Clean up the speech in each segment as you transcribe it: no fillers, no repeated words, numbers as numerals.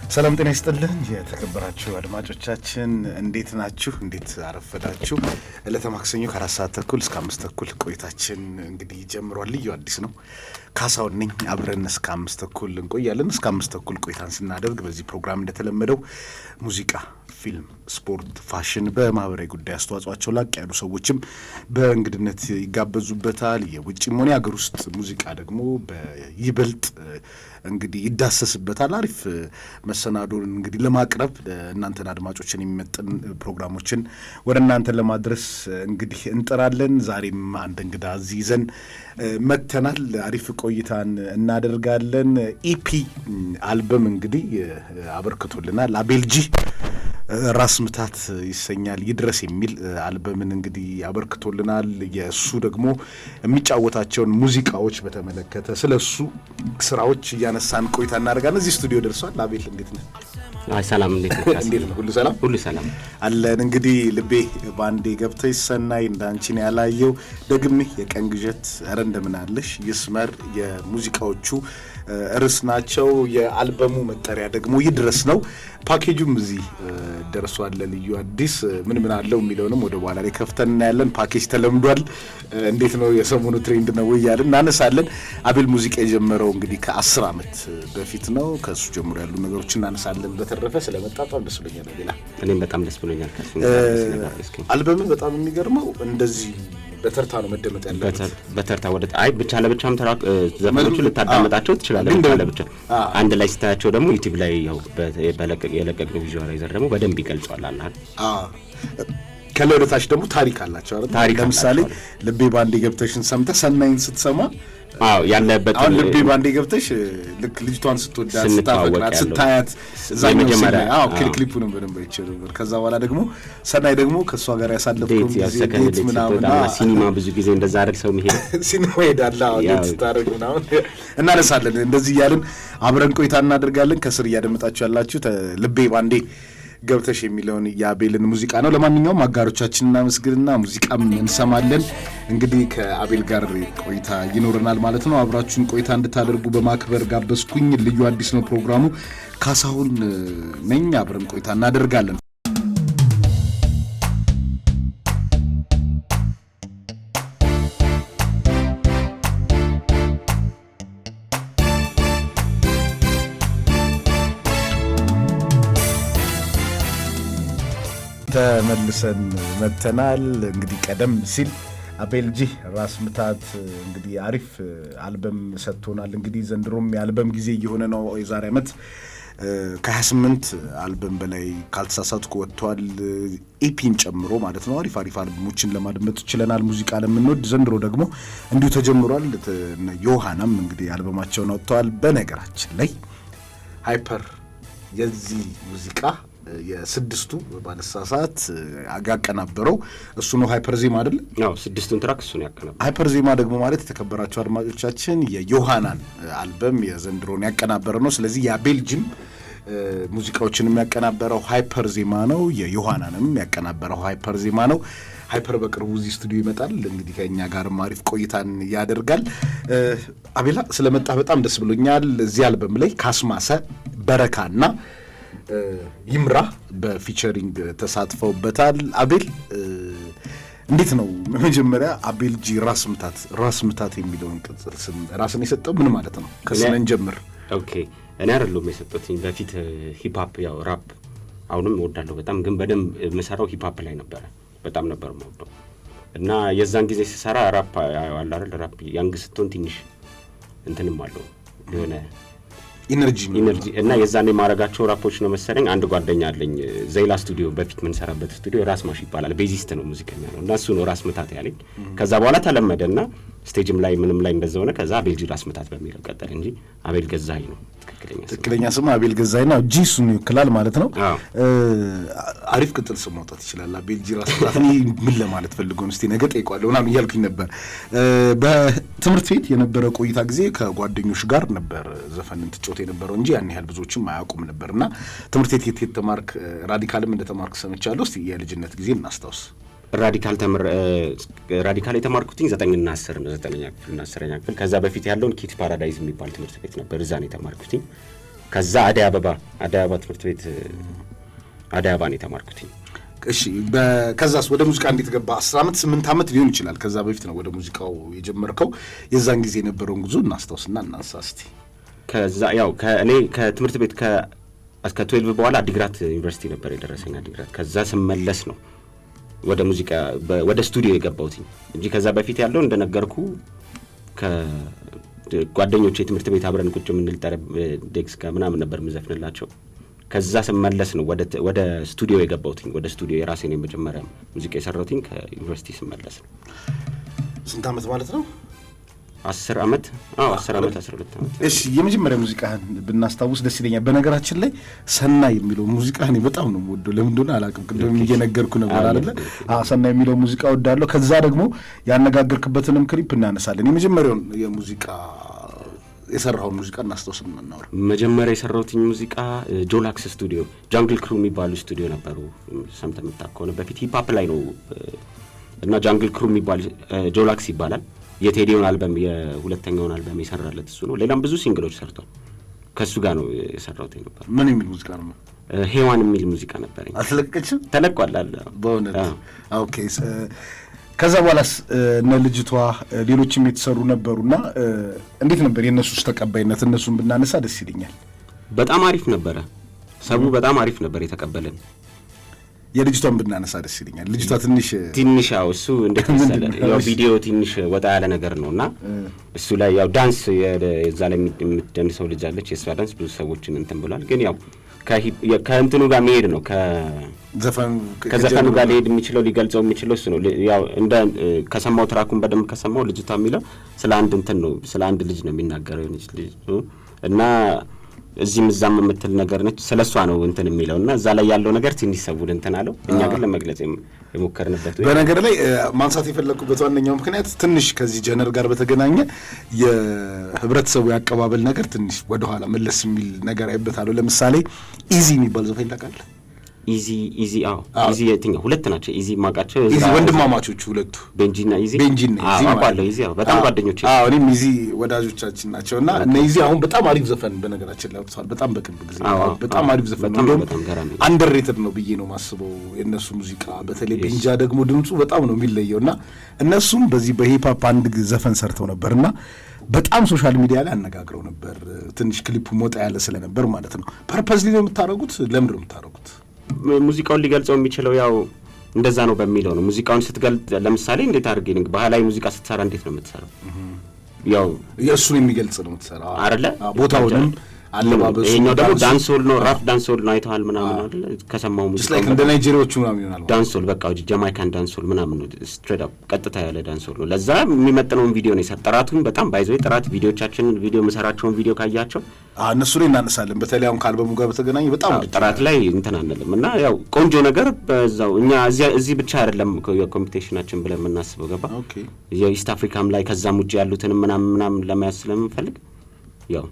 ሰላም ጤና ይስጥልን የተከበራችሁ አድማጮቻችን እንዴት ናችሁ? እንዴት አረፈዳችሁ? ለተማክሰኞ ከ4 ሰዓት ተኩል እስከ 5 ተኩል ቆይታችን እንግዲህ ጀምሯል። ልዩ አዲስ ነው። ካሳውን ነኝ። አብረን እስከ 5 ተኩል እንቆያለን። እስከ 5 ተኩል ቆይታን ስናደርግ በዚህ ፕሮግራም እንደተለመደው ሙዚቃ፣ ፊልም፣ ስፖርት፣ ፋሽን፣ በማህበራዊ ጉዳይ አስተዋጽኦአቸው ላቅ ያሉ ሰዎችም በእንግድነት ይጋበዙበታል። የውጭም ሆነ የሀገር ውስጥ ሙዚቃ ደግሞ በይበልጥ እንግዲህ ይዳሰስበታል። አሪፍ መሰናዶን እንግዲህ ለማቅረብ እናንተን አድማጮችን የሚመጥን ፕሮግራሞችን ወደ እናንተ ለማድረስ እንግዲህ እንጥራለን። ዛሬም አንድ እንግዳ እዚህ ይዘን መጥተናል። አሪፍ ቆይታን እናደርጋለን። ኢፒ አልበም እንግዲህ አበርክቶልናል። አቤልጂ ራስ ምታት ይሰኛል። ይድረስ የሚል አልበምን እንግዲህ አበርክቶልናል። የእሱ ደግሞ የሚጫወታቸውን ሙዚቃዎች በተመለከተ ስለሱ ስራዎች እያነሳን ቆይታ እናደርጋለን። እዚህ ስቱዲዮ ደርሷል። አቤል እንዴት ነህ? አይ ሰላም፣ እንዴት ነው? ሁሉ ሰላም? ሁሉ ሰላም አለን። እንግዲህ ልቤ ባንዴ ገብተሽ ሰናይ እንዳንቺን ያላየው ደግሜ የቀን ግዠት ኧረ እንደምን አለሽ ይስመር የሙዚቃዎቹ ርዕስ ናቸው። የአልበሙ መጠሪያ ደግሞ ይድረስ ነው። ፓኬጁም እዚህ ደርሷል። ልዩ አዲስ ምን አለው የሚለውንም ወደ በኋላ ላይ ከፍተን እናያለን። ፓኬጅ ተለምዷል። እንዴት ነው የሰሞኑ ትሬንድ ነው እያልን እናነሳለን። አቤል ሙዚቃ የጀመረው እንግዲህ ከ10 ዓመት በፊት ነው። ከእሱ ጀምሮ ያሉ ነገሮች እናነሳለን። በተረፈ ስለመጣ በጣም ደስ ብሎኛል። ሌላ እኔም በጣም ደስ ብሎኛል። አልበሙ በጣም የሚገርመው እንደዚህ በተርታ ነው መደመጥ ያለበት። በተርታ ወደ ብቻ ለብቻም ተራቅ ዘፈኖቹ ልታዳመጣቸው ትችላለህ። ብቻ ለብቻ አንድ ላይ ስታያቸው ደግሞ ዩቲዩብ ላይ ያው የለቀቅነው ቪዥዋላይዘር ደግሞ በደንብ ይገልጿል አላህ። ከለወደታች ደግሞ ታሪክ አላቸው አይደል? ለምሳሌ ልቤ ባንዴ ገብተሽን ሰምተህ ሰናይን ስትሰማ ያለበት አሁን ልቤ ባንዴ ገብተሽ ልክ ልጅቷን ስትወዳት ስታፈቅራት ስታያት ዛኛው ክሊፑንም በደንብ አይችልም። ከዛ በኋላ ደግሞ ሰናይ ደግሞ ከእሷ ጋር ያሳለፍኩት ጊዜ ምናምን ሲኒማ ብዙ ጊዜ እንደዛ አይደል ሰው የሚሄድ ሲኒማ ሄዳላ ስታደርግ ምናምን እናነሳለን። እንደዚህ እያልን አብረን ቆይታ እናደርጋለን። ከስር እያደመጣችሁ ያላችሁ ልቤ ባንዴ ገብተሽ የሚለውን የአቤልን ሙዚቃ ነው። ለማንኛውም አጋሮቻችንን እናመስግንና ሙዚቃም እንሰማለን። እንግዲህ ከአቤል ጋር ቆይታ ይኖረናል ማለት ነው። አብራችሁን ቆይታ እንድታደርጉ በማክበር ጋበዝኩኝ። ልዩ አዲስ ነው ፕሮግራሙ። ካሳሁን ነኝ። አብረን ቆይታ እናደርጋለን። ተመልሰን መተናል። እንግዲህ ቀደም ሲል አቤልጂ ራስ ምታት እንግዲህ አሪፍ አልበም ሰጥቶናል። እንግዲህ ዘንድሮም የአልበም ጊዜ እየሆነ ነው። የዛሬ ዓመት ከ28 አልበም በላይ ካልተሳሳትኩ ወጥቷል። ኢፒን ጨምሮ ማለት ነው። አሪፍ አልበሞችን ለማድመጥ ችለናል። ሙዚቃ ለምንወድ ዘንድሮ ደግሞ እንዲሁ ተጀምሯል። ዮሐናም እንግዲህ አልበማቸውን ወጥተዋል። በነገራችን ላይ ሃይፐር የዚህ ሙዚቃ የስድስቱ ባለሳሳት ያቀናበረው እሱ ነው። ሃይፐር ዜማ አይደል? አዎ፣ ስድስቱን ትራክ እሱ ነው ያቀናበረው። ሃይፐር ዜማ ደግሞ ማለት የተከበራቸው አድማጮቻችን የዮሐናን አልበም የዘንድሮን ያቀናበረ ነው። ስለዚህ የቤልጅም ሙዚቃዎችን የሚያቀናበረው ሃይፐር ዜማ ነው። የዮሐናንም ያቀናበረው ሃይፐር ዜማ ነው። ሃይፐር በቅርቡ እዚህ ስቱዲዮ ይመጣል። እንግዲህ ከኛ ጋር አሪፍ ቆይታን ያደርጋል። አቤላ ስለመጣ በጣም ደስ ብሎኛል። እዚህ አልበም ላይ ካስማሰ በረካና ይምራ በፊቸሪንግ ተሳትፈውበታል። አቤል እንዴት ነው መጀመሪያ አቤልጂ ራስ ምታት የሚለውን ቅጽል ስም ራስን የሰጠው ምን ማለት ነው? ከስነን ጀምር። ኦኬ፣ እኔ አይደለሁም የሰጠሁት። በፊት ሂፕ ያው ራፕ አሁንም እወዳለሁ በጣም፣ ግን በደንብ የምሰራው ሂፕ ላይ ነበረ። በጣም ነበር የምወደው እና የዛን ጊዜ ስሰራ ራፕ አለ አይደል? ራፕ ያንግ ስትሆን ትንሽ እንትንም አለው የሆነ ኢነርጂ እና የዛኔ ማረጋቸው ራፖች ነው መሰለኝ። አንድ ጓደኛ አለኝ ዘይላ ስቱዲዮ በፊት ምን ሰራበት ስቱዲዮ ራስ ማሽ ይባላል። ቤዚስት ነው፣ ሙዚቀኛ ነው እና እሱ ነው ራስ ምታት ያለኝ። ከዛ በኋላ ተለመደና ስቴጅም ላይ ምንም ላይ እንደዛው ነው። ከዛ አቤልጂ ራስ ምታት በሚለው ቀጠለ እንጂ አቤል ገዛኸኝ ነው ትክክለኛ ስም። አቤል ገዛኸኝ ነው። ጂ እሱን ይወክላል ማለት ነው። አሪፍ ቅጥል ስም ማውጣት ይችላል። አቤልጂ ራስ ምታት ምን ለማለት ፈልጎ ነው? እስቲ ነገ ጠይቀዋለሁ ምናምን እያልኩኝ ነበር። በትምህርት ቤት የነበረ ቆይታ ጊዜ ከጓደኞች ጋር ነበር ዘፈንን ትጮት የነበረው እንጂ ያን ያህል ብዙዎችም አያውቁም ነበርና ትምህርት ቤት የተማርክ ራዲካልም እንደተማርክ ሰምቻለሁ። እስቲ የልጅነት ጊዜ እናስታውስ። ራዲካል የተማርኩትኝ 9ኛ ክፍልና 10ኛ ክፍል። ከዛ በፊት ያለውን ኪት ፓራዳይዝ የሚባል ትምህርት ቤት ነበር። እዛ ነው የተማርኩትኝ። ከዛ አደይ አበባ ትምህርት ቤት አደይ አበባ ነው የተማርኩት። እሺ ከዛስ ወደ ሙዚቃ እንዴት ገባ? 10 ዓመት 8 ዓመት ሊሆን ይችላል። ከዛ በፊት ነው ወደ ሙዚቃው የጀመርከው። የዛን ጊዜ የነበረውን ጉዞ እናስታውስና እናንሳ እስቲ። ከዛ ያው እኔ ከትምህርት ቤት እስከ 12 በኋላ አዲግራት ዩኒቨርሲቲ ነበር የደረሰኝ አዲግራት። ከዛ ስመለስ ነው ወደ ሙዚቃ ወደ ስቱዲዮ የገባሁት እንጂ ከዛ በፊት ያለው እንደነገርኩ ከጓደኞቼ የትምህርት ቤት አብረን ቁጭ የምንል ዴክስ ከምናምን ነበር ምዘፍንላቸው። ከዛ ስመለስ ነው ወደ ስቱዲዮ የገባሁት። ወደ ስቱዲዮ የራሴን የመጀመሪያ ሙዚቃ የሰራሁት ከዩኒቨርሲቲ ስመለስ ነው። ስንት ዓመት ማለት ነው? 10 ዓመት 10 ዓመት 12 ዓመት። እሺ የመጀመሪያ ሙዚቃህን ብናስታውስ ደስ ይለኛል። በነገራችን ላይ ሰናይ የሚለው ሙዚቃ እኔ በጣም ነው የምወደው። ለምን እንደሆነ አላውቅም። ቅድም እየነገርኩ ነበር አይደለ? ሰናይ የሚለው ሙዚቃ እወዳለሁ። ከዛ ደግሞ ያነጋገርክበትንም ክሊፕ እናነሳለን። የመጀመሪያውን የሙዚቃ የሰራውን ሙዚቃ እናስታውስና እናወራ። መጀመሪያ የሰራሁት ሙዚቃ ጆላክስ ስቱዲዮ ጃንግል ክሩ የሚባሉ ስቱዲዮ ነበሩ። ሰምተህ የምታውቀው በፊት ሂፕ ሆፕ ላይ ነው እና ጃንግል ክሩ የሚባል ጆላክስ ይባላል። የቴዲዮን አልበም የሁለተኛውን አልበም የሰራለት እሱ ነው። ሌላም ብዙ ሲንግሎች ሰርቷል። ከሱ ጋር ነው የሰራሁት ነበር። ምን የሚል ሙዚቃ ነው? ሄዋን የሚል ሙዚቃ ነበር። አልተለቀቀችም? ተለቋል አለ በእውነት። ኦኬ። ከዛ በኋላስ እነ ልጅቷ ሌሎችም የተሰሩ ነበሩና እንዴት ነበር የእነሱስ ተቀባይነት? እነሱን ብናነሳ ደስ ይለኛል። በጣም አሪፍ ነበረ። ሰቡ በጣም አሪፍ ነበር የተቀበለን። የልጅቷን ብናነሳ ደስ ይለኛል። ልጅቷ ትንሽ ያው እሱ እንዴት መሰለህ ያው ቪዲዮ ትንሽ ወጣ ያለ ነገር ነውና እሱ ላይ ያው ዳንስ የዛ ላይ የምትደንሰው ልጅ አለች። የእሷ ዳንስ ብዙ ሰዎችን እንትን ብሏል። ግን ያው ከእንትኑ ጋር መሄድ ነው ከዘፈኑ ጋር ሊሄድ የሚችለው ሊገልጸው የሚችለው እሱ ነው። ያው እንደ ከሰማው ትራኩን በደንብ ከሰማው ልጅቷ የሚለው ስለ አንድ እንትን ነው፣ ስለ አንድ ልጅ ነው የሚናገረው ልጅ እና እዚህም እዛም የምትል ነገር ነች። ስለሷ ነው እንትን የሚለውና እዛ ላይ ያለው ነገር ትንሽ ሰውን እንትን አለው። እኛ ግን ለመግለጽ የሞከርንበት በነገር ላይ ማንሳት የፈለኩበት ዋነኛው ምክንያት ትንሽ ከዚህ ጀነር ጋር በተገናኘ የህብረተሰቡ ያቀባበል ነገር ትንሽ ወደኋላ መለስ የሚል ነገር አይበታለሁ። ለምሳሌ ኢዚ የሚባል ዘፈን ታውቃለህ? ኢዚ ኢዚ የትኛው? ሁለት ናቸው ኢዚ ማቃቸው። ኢዚ ወንድማማቾቹ ሁለቱ ቤንጂና ኢዚ አውቃለሁ። ኢዚ በጣም ጓደኞቼ። እኔም ኢዚ ወዳጆቻችን ናቸውና እነ ኢዚ አሁን በጣም አሪፍ ዘፈን በነገራችን ላይ አውጥተዋል። በጣም በቅርብ ጊዜ በጣም አሪፍ ዘፈን ነው። እንደውም አንደርሬትድ ነው ብዬ ነው ማስበው የእነሱ ሙዚቃ። በተለይ ቤንጃ ደግሞ ድምፁ በጣም ነው የሚለየውና እነሱም በዚህ በሂፕ-ሆፕ አንድ ዘፈን ሰርተው ነበርና በጣም ሶሻል ሚዲያ ላይ አነጋግረው ነበር። ትንሽ ክሊፑ ሞጣ ያለ ስለነበር ማለት ነው። ፐርፐዝሊ ነው የምታረጉት? ለምን ነው የምታረጉት? ሙዚቃውን ሊገልጸው የሚችለው ያው እንደዛ ነው በሚለው ነው። ሙዚቃውን ስትገልጽ ለምሳሌ እንዴት አድርጌ ነው ባህላዊ ሙዚቃ ስትሰራ እንዴት ነው የምትሰራው? ያው የእሱን የሚገልጽ ነው የምትሰራው አይደለ? ቦታውንም አለባበሱ። ይሄኛው ደግሞ ዳንሶል ነው፣ ራፍ ዳንሶል ነው። አይተዋል ምናምን አይደለ? ከሰማው ሙዚቃ ላይክ እንደ ናይጄሪያዎቹ ምናምን ይሆናል። ዳንሶል በቃ ጃማይካን ዳንሶል ምናምን ነው። ስትሬት አፕ ቀጥታ ያለ ዳንሶል ነው። ለዛ የሚመጥነውን ቪዲዮ ነው የሰራ። ጥራቱን በጣም ባይዘው ጥራት ቪዲዮ መሰራቸውን ቪዲዮ ካያቸው እነሱ ላይ እናነሳለን። በተለይ አሁን ከአልበሙ ጋር በተገናኘ በጣም ጥራት ላይ እንትን አንልም እና ያው ቆንጆ ነገር በዛው እኛ እዚህ ብቻ አይደለም የኮምፒቲሽናችን ብለን የምናስበው ገባ። የኢስት አፍሪካም ላይ ከዛም ውጭ ያሉትን ምናምን ለማያዝ ስለምንፈልግ ያው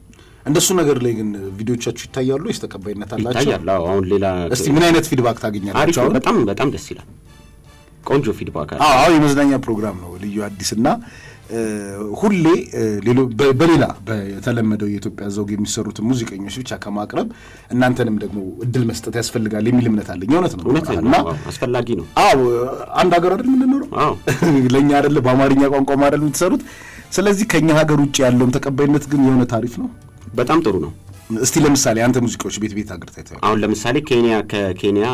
እንደሱ ነገር ላይ ግን ቪዲዮቻችሁ ይታያሉ? ወይስ ተቀባይነት አላቸው? ይታያል። አሁን ሌላ እስቲ ምን አይነት ፊድባክ ታገኛላችሁ? አሁን በጣም ደስ ይላል። ቆንጆ ፊድባክ አለ። የመዝናኛ ፕሮግራም ነው ልዩ አዲስና ሁሌ በሌላ በተለመደው የኢትዮጵያ ዘውግ የሚሰሩት ሙዚቀኞች ብቻ ከማቅረብ እናንተንም ደግሞ እድል መስጠት ያስፈልጋል የሚል እምነት አለኝ። እውነት ነው እና አስፈላጊ ነው። አንድ ሀገር አይደል የምንኖረው? ለእኛ አይደለ በአማርኛ ቋንቋ አይደል የምትሰሩት? ስለዚህ ከኛ ሀገር ውጭ ያለውን ተቀባይነት ግን የሆነ ታሪፍ ነው። በጣም ጥሩ ነው። እስቲ ለምሳሌ አንተ ሙዚቃዎች ቤት ሀገር ታይተዋል? አሁን ለምሳሌ ከኬንያ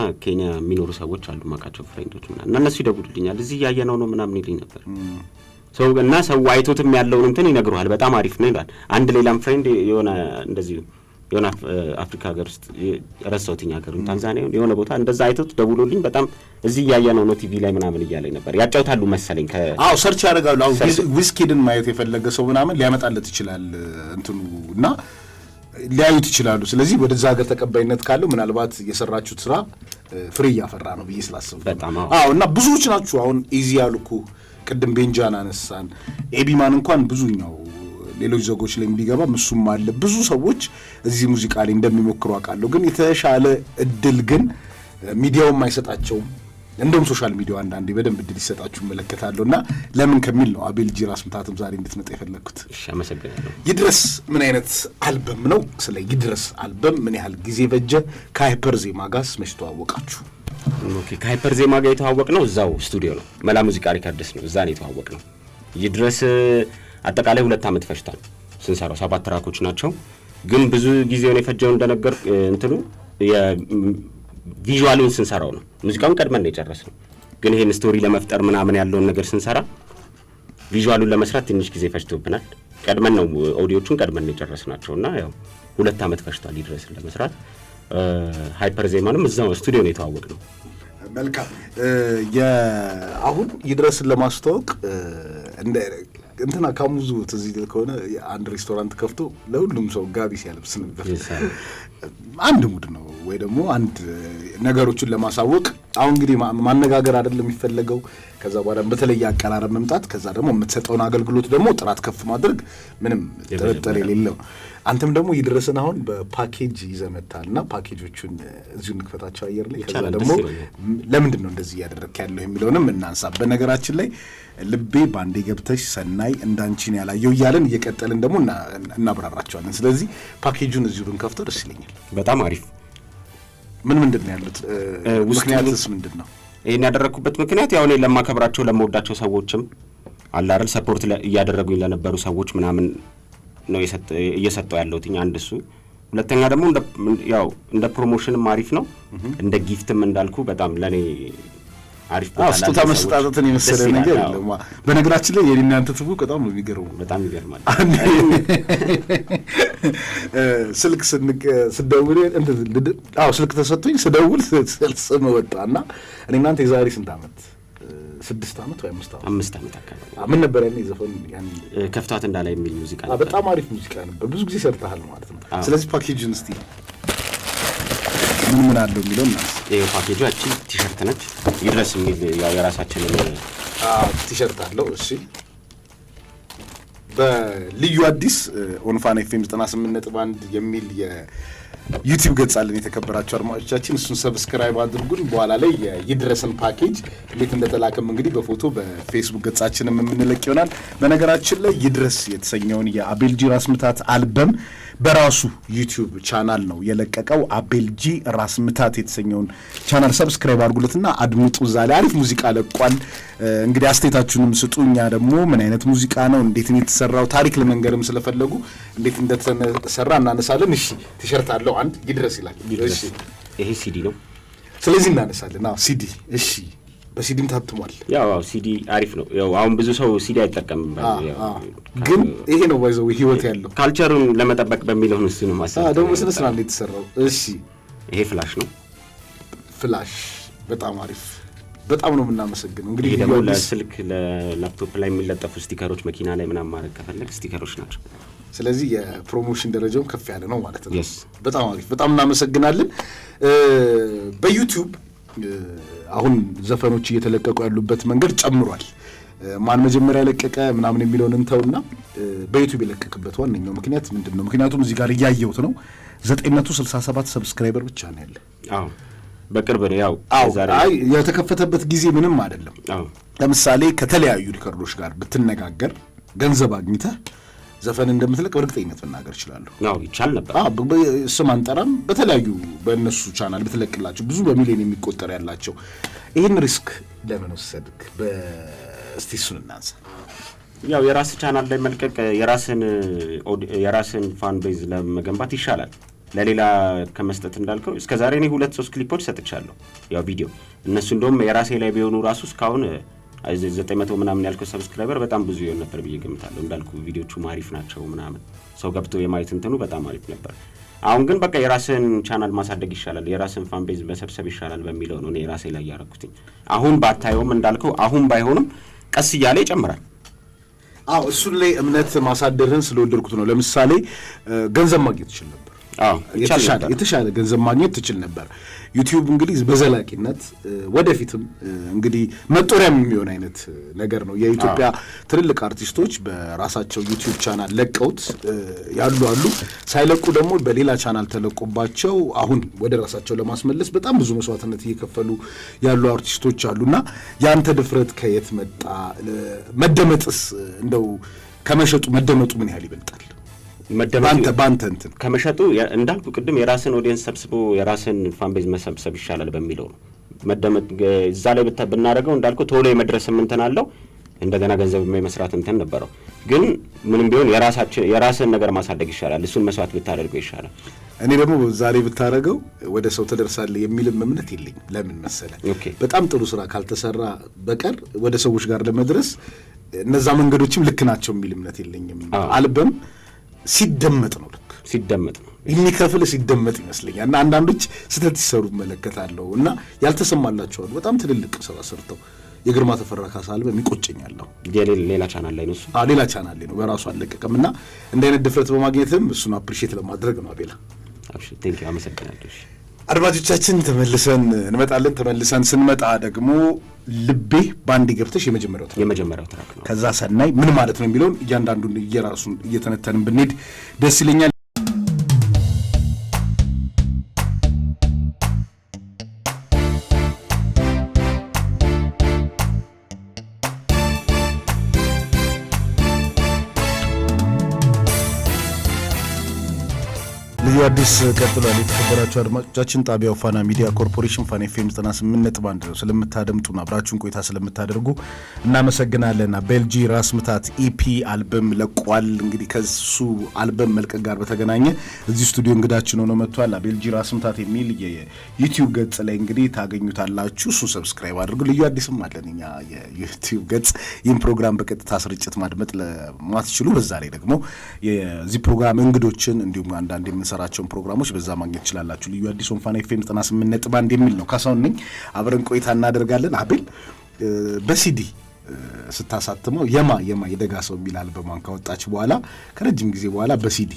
የሚኖሩ ሰዎች አሉ ማቃቸው ፍሬንዶች ምናምን እና እነሱ ይደውሉልኛል። እዚህ እያየነው ነው ምናምን ይልኝ ነበር። ሰው አይቶትም ያለውን እንትን ይነግሩሃል። በጣም አሪፍ ነው ይላል። አንድ ሌላም ፍሬንድ የሆነ እንደዚህ የሆነ አፍሪካ ሀገር ውስጥ ረሳሁትኝ ሀገሩን ታንዛኒያ የሆነ ቦታ እንደዛ አይቶት ደውሎልኝ በጣም እዚህ እያየነው ነው ቲቪ ላይ ምናምን እያለኝ ነበር። ያጫውታሉ መሰለኝ ሰርች ያደርጋሉ። አሁን ዊዝኪድን ማየት የፈለገ ሰው ምናምን ሊያመጣለት ይችላል እንትኑ እና ሊያዩት ይችላሉ። ስለዚህ ወደዛ ሀገር ተቀባይነት ካለው ምናልባት የሰራችሁት ስራ ፍሬ እያፈራ ነው ብዬ ስላሰብኩ እና ብዙዎች ናችሁ አሁን ኢዚ ያልኩ ቅድም ቤንጃን አነሳን። ኤቢማን እንኳን ብዙኛው ሌሎች ዘጎች ላይ ቢገባ እሱም አለ። ብዙ ሰዎች እዚህ ሙዚቃ ላይ እንደሚሞክሩ አውቃለሁ። ግን የተሻለ እድል ግን ሚዲያውም አይሰጣቸውም። እንደውም ሶሻል ሚዲያው አንዳንዴ በደንብ እድል ይሰጣችሁ እመለከታለሁ እና ለምን ከሚል ነው አቤል ጂ ራስ ምታትም ዛሬ እንድትመጣ የፈለግኩት። እሺ አመሰግናለሁ። ይድረስ ምን አይነት አልበም ነው? ስለ ይድረስ አልበም ምን ያህል ጊዜ በጀ? ከሃይፐር ዜማ ጋርስ መች ተዋወቃችሁ? ኦኬ ከሃይፐር ዜማ ጋር የተዋወቅ ነው እዛው ስቱዲዮ ነው፣ መላ ሙዚቃ ሪከርድስ ነው፣ እዛ ነው የተዋወቅ ነው። ይድረስ አጠቃላይ 2 ዓመት ፈጅቷል ስንሰራው። 7 ትራኮች ናቸው፣ ግን ብዙ ጊዜውን የፈጀው እንደነገር እንትኑ ቪዥዋሉን ስንሰራው ነው። ሙዚቃውን ቀድመን ነው የጨረስነው፣ ግን ይሄን ስቶሪ ለመፍጠር ምናምን ያለውን ነገር ስንሰራ ቪዥዋሉን ለመስራት ትንሽ ጊዜ ፈጅቶብናል። ቀድመን ነው ኦዲዮቹን ቀድመን ነው የጨረስናቸውና ያው 2 ዓመት ፈጅቷል ይድረስን ለመስራት። ሃይፐር ዜማንም እዛው ስቱዲዮ ነው የተዋወቅነው። መልካም። አሁን ይድረስን ለማስተዋወቅ እንትና ካሙዙ ትዝ ይል ከሆነ አንድ ሬስቶራንት ከፍቶ ለሁሉም ሰው ጋቢ ሲያለብስ ነበር። አንድ ሙድ ነው ወይ ደግሞ አንድ ነገሮችን ለማሳወቅ። አሁን እንግዲህ ማነጋገር አይደለም የሚፈለገው፣ ከዛ በኋላ በተለየ አቀራረብ መምጣት፣ ከዛ ደግሞ የምትሰጠውን አገልግሎት ደግሞ ጥራት ከፍ ማድረግ ምንም ጥርጥር የሌለው። አንተም ደግሞ ይድረስን አሁን በፓኬጅ ይዘህ መጥተሃልና ፓኬጆቹን እዚሁ እንክፈታቸው አየር ላይ። ከዛ ደግሞ ለምንድን ነው እንደዚህ እያደረግክ ያለው የሚለውንም እናንሳ። በነገራችን ላይ ልቤ ባንዴ ገብተሽ ሰናይ እንዳንቺን ያላየው እያለን እየቀጠልን ደግሞ እናብራራቸዋለን። ስለዚህ ፓኬጁን እዚሁ ብንከፍተው ደስ ይለኛል። በጣም አሪፍ። ምንድን ነው ያሉት? ምክንያቱስ ምንድን ነው ይሄን ያደረኩበት ምክንያት? ያው እኔ ለማከብራቸው ለመወዳቸው ሰዎችም አለ አይደል ሰፖርት እያደረጉኝ ለነበሩ ሰዎች ምናምን ነው እየሰጠው ያለሁት አንድ እሱ። ሁለተኛ ደግሞ ያው እንደ ፕሮሞሽንም አሪፍ ነው፣ እንደ ጊፍትም እንዳልኩ በጣም ለኔ አሪፍ ቦታ ነው። ስጦታ መስጠትን የመሰለ ነገር የለም። በነገራችን ላይ የኔና አንተ ትውውቅ በጣም ነው የሚገርመው። በጣም ይገርማል። ስልክ ስደውል ስልክ ተሰጥቶኝ ስደውል ስም ወጣና እኔ እናንተ የዛሬ ስንት ዓመት 6 ዓመት ወይ 5 ዓመት አካባቢ ምን ነበር ያኔ ዘፈን ያን ከፍታት እንዳለ የሚል ሙዚቃ ነበር። በጣም አሪፍ ሙዚቃ ነበር። ብዙ ጊዜ ሰርተሃል ማለት ነው። ስለዚህ ፓኬጁን እስቲ ምን አለው የሚለው እና ፓኬጁ እቺ ቲሸርት ነች። ይድረስ የሚል ያው የራሳችን ቲሸርት አለው። እሺ በልዩ አዲስ ኦንፋን ኤፍኤም 98.1 የሚል የዩቲዩብ ገጽ አለን። የተከበራችሁ አድማጮቻችን እሱን ሰብስክራይብ አድርጉን። በኋላ ላይ የይድረስን ፓኬጅ እንዴት እንደተላከም እንግዲህ በፎቶ በፌስቡክ ገጻችንም የምንለቅ ይሆናል። በነገራችን ላይ ይድረስ የተሰኘውን የአቤል ጂ ራስ ምታት አልበም በራሱ ዩቲዩብ ቻናል ነው የለቀቀው። አቤል ጂ ራስ ምታት የተሰኘውን ቻናል ሰብስክራይብ አድርጉለትና አድምጡ። እዛ ላይ አሪፍ ሙዚቃ ለቋል። እንግዲህ አስተያየታችሁንም ስጡ። እኛ ደግሞ ምን አይነት ሙዚቃ ነው፣ እንዴት ነው የተሰራው፣ ታሪክ ለመንገርም ስለፈለጉ እንዴት እንደተሰራ እናነሳለን። እሺ ቲሸርት አለው አንድ ይድረስ ይላል። እሺ ይሄ ሲዲ ነው። ስለዚህ እናነሳለን። ሲዲ እሺ በሲዲም ታትሟል። ያው ሲዲ አሪፍ ነው። ያው አሁን ብዙ ሰው ሲዲ አይጠቀምም፣ ግን ይሄ ነው ባይዘው ህይወት ያለው ካልቸሩን ለመጠበቅ በሚለው ነው እሱ ነው ማሰብ። ደግሞ ስለ ስራ እንዴት ተሰራው? እሺ ይሄ ፍላሽ ነው። ፍላሽ በጣም አሪፍ፣ በጣም ነው የምናመሰግነው። እንግዲህ ደግሞ ለስልክ ለላፕቶፕ ላይ የሚለጠፉ ስቲከሮች መኪና ላይ ምናምን ማድረግ ከፈለግ ስቲከሮች ናቸው። ስለዚህ የፕሮሞሽን ደረጃው ከፍ ያለ ነው ማለት ነው። በጣም አሪፍ፣ በጣም እናመሰግናለን። በዩቲዩብ አሁን ዘፈኖች እየተለቀቁ ያሉበት መንገድ ጨምሯል። ማን መጀመሪያ ለቀቀ ምናምን የሚለውን እንተውና በዩቲዩብ የለቀቀበት ዋነኛው ምክንያት ምንድነው? ምክንያቱም እዚህ ጋር እያየሁት ነው 967 ሰብስክራይበር ብቻ ነው ያለ። አዎ በቅርብ ነው። ያው አይ የተከፈተበት ጊዜ ምንም አይደለም። ለምሳሌ ከተለያዩ ሪከርዶች ጋር ብትነጋገር ገንዘብ አግኝተህ ዘፈን እንደምትለቅ በእርግጠኝነት መናገር ይችላል። አዎ ይቻል ነበር። ስም አንጠራም። በተለያዩ በእነሱ ቻናል ብትለቅላቸው ብዙ በሚሊዮን የሚቆጠር ያላቸው ይህን ሪስክ ለምን ወሰድክ? እስቲ እሱን እናንሳ። ያው የራስ ቻናል ላይ መልቀቅ የራስን ፋን ቤዝ ለመገንባት ይሻላል ለሌላ ከመስጠት እንዳልከው። እስከዛሬ እኔ 2-3 ክሊፖች ሰጥቻለሁ ያው ቪዲዮ። እነሱ እንደውም የራሴ ላይ ቢሆኑ ራሱ እስካሁን 900 ምናምን ያልከው ሰብስክራይበር በጣም ብዙ ይሆን ነበር ብዬ ገምታለሁ። እንዳልኩ ቪዲዮቹ አሪፍ ናቸው ምናምን ሰው ገብቶ የማየት እንትኑ በጣም አሪፍ ነበር። አሁን ግን በቃ የራስን ቻናል ማሳደግ ይሻላል፣ የራስን ፋን ቤዝ መሰብሰብ ይሻላል በሚለው ነው እኔ ራሴ ላይ ያረኩት። አሁን ባታየውም እንዳልከው አሁን ባይሆንም ቀስ እያለ ይጨምራል። እሱን ላይ እምነት ማሳደርን ስለወደድኩት ነው። ለምሳሌ ገንዘብ ማግኘት ይችላል ነበር የተሻለ ገንዘብ ማግኘት ትችል ነበር። ዩቲዩብ እንግዲህ በዘላቂነት ወደፊትም እንግዲህ መጦሪያም የሚሆን አይነት ነገር ነው። የኢትዮጵያ ትልልቅ አርቲስቶች በራሳቸው ዩቲዩብ ቻናል ለቀውት ያሉ ሳይለቁ ደግሞ በሌላ ቻናል ተለቆባቸው አሁን ወደ ራሳቸው ለማስመለስ በጣም ብዙ መስዋዕትነት እየከፈሉ ያሉ አርቲስቶች አሉና ያንተ ድፍረት ከየት መጣ? መደመጥስ እንደው ከመሸጡ መደመጡ ምን ያህል ይበልጣል? ባንተ እንትን ከመሸጡ እንዳልኩ ቅድም የራስን ኦዲየንስ ሰብስቦ የራስን ፋን ቤዝ መሰብሰብ ይሻላል በሚለው ነው። መደመጥ እዛ ላይ ብናደርገው እንዳልኩ ቶሎ የመድረስ እንትን አለው፣ እንደገና ገንዘብ የመስራት እንትን ነበረው። ግን ምንም ቢሆን የራስን ነገር ማሳደግ ይሻላል። እሱን መስዋዕት ብታደርገው ይሻላል። እኔ ደግሞ ዛሬ ብታደርገው ወደ ሰው ተደርሳለህ የሚልም እምነት የለኝም። ለምን መሰለህ? በጣም ጥሩ ስራ ካልተሰራ በቀር ወደ ሰዎች ጋር ለመድረስ እነዛ መንገዶችም ልክ ናቸው የሚል እምነት የለኝም። አልበም ሲደመጥ ነው የሚከፍል ሲደመጥ ይመስለኛል። እና አንዳንዶች ስህተት ሲሰሩ እመለከታለሁ እና ያልተሰማላቸዋል በጣም ትልልቅ ስራ ሰርተው የግርማ ተፈራ ካሳ አልበም ይቆጨኛለሁ። ሌላ ቻናል ላይ ነው እሱ ሌላ ቻናል ላይ ነው በራሱ አለቀቀም። እና እንደ አይነት ድፍረት በማግኘትም እሱን አፕሪሼት ለማድረግ ነው። አቤላ አብሽር ቴንኪው አመሰግናለሁ። አድማጮቻችን ተመልሰን እንመጣለን። ተመልሰን ስንመጣ ደግሞ ልቤ ባንዴ ገብተሽ የመጀመሪያው ትራክ ነው። ከዛ ሰናይ ምን ማለት ነው የሚለውን እያንዳንዱን እየራሱን እየተነተንን ብንሄድ ደስ ይለኛል። አዲስ ቀጥሏል። የተከበራችሁ አድማጮቻችን ጣቢያው ፋና ሚዲያ ኮርፖሬሽን ፋና ኤፍኤም 98.1 ነው። ስለምታደምጡና አብራችሁን ቆይታ ስለምታደርጉ እናመሰግናለን። ቤልጂ ራስ ምታት ኢፒ አልበም ለቋል። እንግዲህ ከሱ አልበም መልቀቅ ጋር በተገናኘ እዚህ ስቱዲዮ እንግዳችን ሆኖ መጥቷል። ቤልጂ ራስ ምታት የሚል የዩቲዩብ ገጽ ላይ እንግዲህ ታገኙታላችሁ። እሱ ሰብስክራይብ አድርጉ። ልዩ አዲስም አለን እኛ የዩቲዩብ ገጽ። ይህን ፕሮግራም በቀጥታ ስርጭት ማድመጥ ለማትችሉ በዛ ላይ ደግሞ የዚህ ፕሮግራም እንግዶችን እንዲሁም አንዳንድ የምንሰራቸው ፕሮግራሞች በዛ ማግኘት ይችላላችሁ። ልዩ አዲስ ፋና ኤፍኤም 98.1 የሚል ነው። ካሳሁን ነኝ። አብረን ቆይታ እናደርጋለን። አቤል በሲዲ ስታሳትመው የማ የደጋ ሰው የሚል አልበሟን ካወጣች በኋላ ከረጅም ጊዜ በኋላ በሲዲ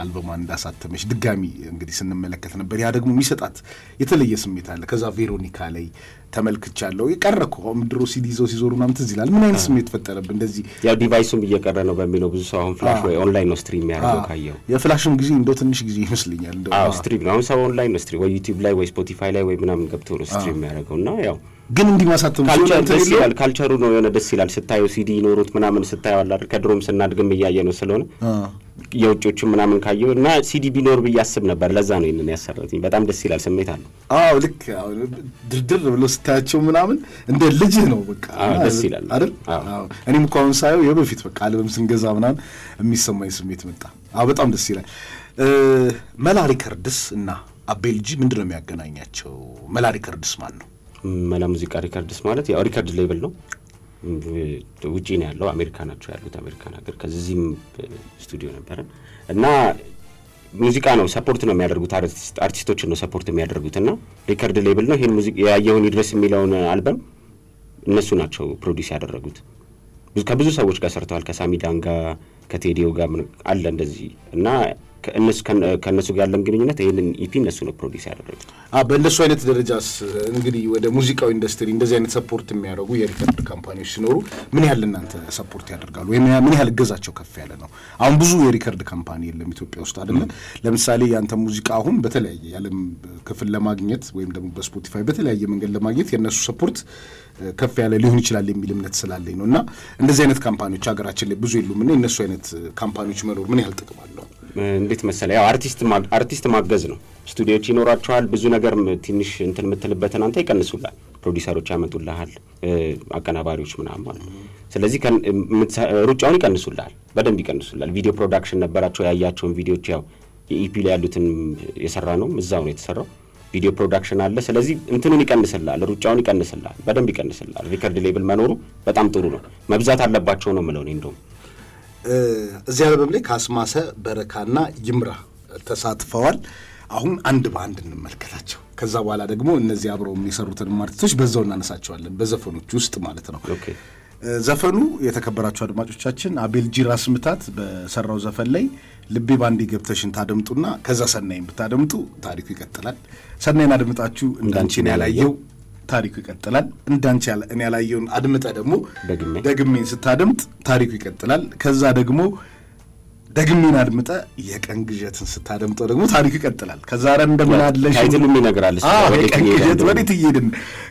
አልበሟን እንዳሳተመች ድጋሚ እንግዲህ ስንመለከት ነበር። ያ ደግሞ የሚሰጣት የተለየ ስሜት አለ። ከዛ ቬሮኒካ ላይ ተመልክቻለሁ። የቀረኩ ምድሮ ሲዲ ይዘው ሲዞሩ ምናምን ትዝ ይላል። ምን አይነት ስሜት ፈጠረብን? እንደዚህ ያው ዲቫይሱም እየቀረ ነው በሚለው ብዙ ሰው አሁን ፍላሽ ወይ ኦንላይን ነው ስትሪም ያደርገው ካየው የፍላሽም ጊዜ እንደው ትንሽ ጊዜ ይመስልኛል። እንደው ስትሪም ነው አሁን ሰው ኦንላይን ነው ስትሪም ወይ ዩቲዩብ ላይ ወይ ስፖቲፋይ ላይ ወይ ምናምን ገብቶ ነው ስትሪም ያደርገውና ያው ግን እንዲህ ማሳተም ይችላል። ካልቸሩ ነው የሆነ ደስ ይላል ስታየው ሲዲ ኖሮት ምናምን ስታየው አለ አይደል? ከድሮም ስናድግም እያየ ነው ስለሆነ የውጮቹም ምናምን ካየው እና ሲዲ ቢኖር ብያስብ ነበር። ለዛ ነው ይሄንን ያሰራልኝ። በጣም ደስ ይላል፣ ስሜት አለው። ልክ ድርድር ብሎ ስታያቸው ምናምን እንደ ልጅ ነው በቃ ደስ ይላል አይደል? እኔም እኮ አሁን ሳየው የበፊት በቃ አልበም ስንገዛ ምናምን የሚሰማኝ ስሜት መጣ። በጣም ደስ ይላል። መላ ሪከርድስ እና ቤልጂ ምንድን ነው የሚያገናኛቸው? መላ ሪከርድስ ማን ነው? መላ ሙዚቃ ሪከርድስ ማለት ያው ሪከርድ ሌብል ነው። ውጪ ነው ያለው፣ አሜሪካ ናቸው ያሉት፣ አሜሪካን ሀገር። ከዚህም ስቱዲዮ ነበረ እና ሙዚቃ ነው ሰፖርት ነው የሚያደርጉት፣ አርቲስቶችን ነው ሰፖርት የሚያደርጉት እና ሪከርድ ሌብል ነው። ይሄን ሙዚቃ ያየውን ይድረስ የሚለውን አልበም እነሱ ናቸው ፕሮዲዩስ ያደረጉት። ከብዙ ሰዎች ጋር ሰርተዋል። ከሳሚዳን ጋር ከቴዲዮ ጋር አለ እንደዚህ እና ከእነሱ ጋር ያለን ግንኙነት ይህንን ኢፒ እነሱ ነው ፕሮዲስ ያደረጉት። በእነሱ አይነት ደረጃስ እንግዲህ ወደ ሙዚቃው ኢንዱስትሪ እንደዚህ አይነት ሰፖርት የሚያደርጉ የሪከርድ ካምፓኒዎች ሲኖሩ ምን ያህል እናንተ ሰፖርት ያደርጋሉ? ወይም ምን ያህል እገዛቸው ከፍ ያለ ነው? አሁን ብዙ የሪከርድ ካምፓኒ የለም ኢትዮጵያ ውስጥ አይደለ? ለምሳሌ ያንተ ሙዚቃ አሁን በተለያየ የዓለም ክፍል ለማግኘት ወይም ደግሞ በስፖቲፋይ በተለያየ መንገድ ለማግኘት የእነሱ ሰፖርት ከፍ ያለ ሊሆን ይችላል የሚል እምነት ስላለኝ ነው። እና እንደዚህ አይነት ካምፓኒዎች ሀገራችን ላይ ብዙ የሉም እና የእነሱ አይነት ካምፓኒዎች መኖር ምን ያህል ጥቅም አለው? እንዴት መሰለ ያው አርቲስት ማገዝ ነው። ስቱዲዮዎች ይኖራቸዋል። ብዙ ነገር ትንሽ እንትን የምትልበትን አንተ ይቀንሱላል። ፕሮዲሰሮች ያመጡልሃል፣ አቀናባሪዎች ምናምን ማለት ነው። ስለዚህ ሩጫውን ይቀንሱልሃል፣ በደንብ ይቀንሱልሃል። ቪዲዮ ፕሮዳክሽን ነበራቸው። ያያቸውን ቪዲዮዎች ያው የኢፒ ላይ ያሉትን የሰራ ነው እዛው ነው የተሰራው። ቪዲዮ ፕሮዳክሽን አለ። ስለዚህ እንትኑን ይቀንስልሃል፣ ሩጫውን ይቀንስልሃል፣ በደንብ ይቀንስልሃል። ሪከርድ ሌብል መኖሩ በጣም ጥሩ ነው። መብዛት አለባቸው ነው የምለው እኔ። እንደውም እዚህ አልበም ላይ ካስማሰ በረካና ይምራ ተሳትፈዋል። አሁን አንድ በአንድ እንመልከታቸው። ከዛ በኋላ ደግሞ እነዚህ አብረው የሚሰሩትን አርቲስቶች በዛው እናነሳቸዋለን፣ በዘፈኖች ውስጥ ማለት ነው። ዘፈኑ የተከበራችሁ አድማጮቻችን አቤል ጂ ራስ ምታት በሰራው ዘፈን ላይ ልቤ ባንዴ ገብተሽን ታደምጡና ከዛ ሰናይን ብታደምጡ ታሪኩ ይቀጥላል። ሰናይን አድምጣችሁ እንዳንቺን ያላየው ታሪኩ ይቀጥላል። እንዳንቺ እኔ ያላየውን አድምጠ ደግሞ ደግሜን ስታደምጥ ታሪኩ ይቀጥላል። ከዛ ደግሞ ደግሜን አድምጠ የቀን ግዠትን ስታደምጠው ደግሞ ታሪኩ ይቀጥላል። ከዛ አረ እንደምን አለሽ ታይትሉም ይነግራል የቀን ግዠት ወዴት እየሄድን